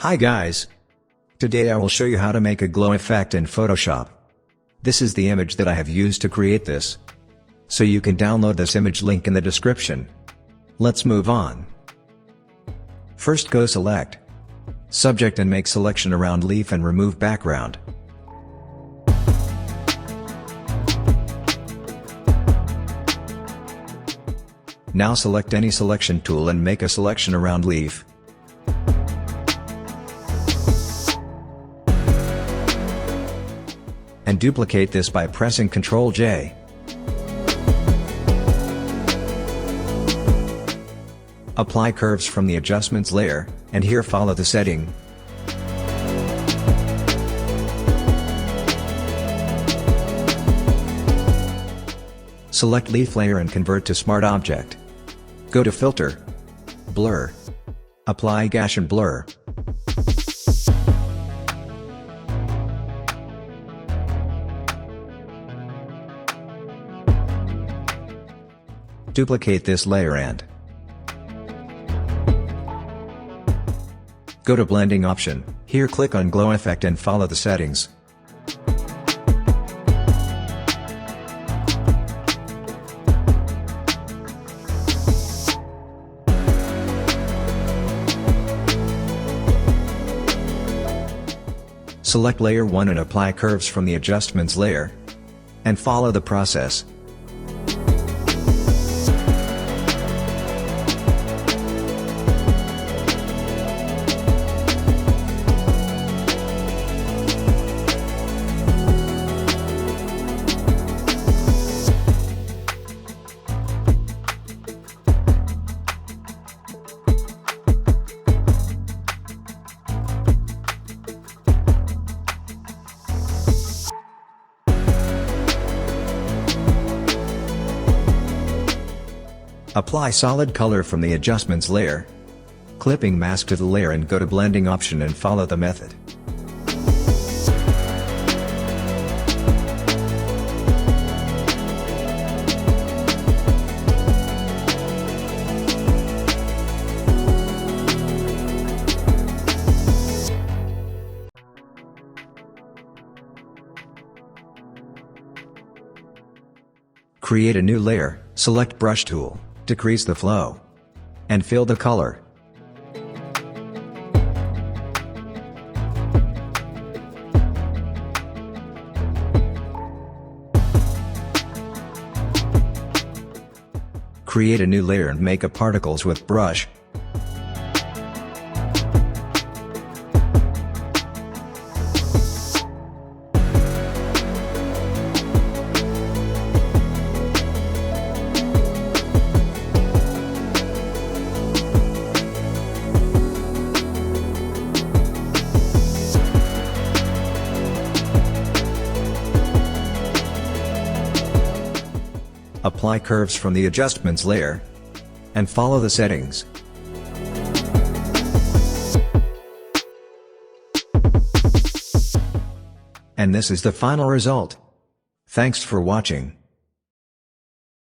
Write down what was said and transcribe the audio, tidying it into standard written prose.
Hi guys! Today I will show you how to make a glow effect in Photoshop. This is the image that I have used to create this. So you can download this image, link in the description. Let's move on. First go select Subject and make selection around leaf and remove background. Now select any selection tool and make a selection around leaf. And duplicate this by pressing Ctrl J. Apply curves from the adjustments layer, and here follow the setting. Select leaf layer and convert to Smart Object. Go to Filter, Blur. Apply Gaussian Blur. Duplicate this layer and go to Blending option, here click on Glow Effect and follow the settings. Select Layer 1 and apply curves from the Adjustments layer, and follow the process. Apply solid color from the Adjustments layer. Clipping mask to the layer and go to Blending option and follow the method. Create a new layer, select Brush tool. Decrease the flow, and fill the color. Create a new layer and make a particles with brush. Apply curves from the Adjustments layer, and follow the settings. And this is the final result. Thanks for watching.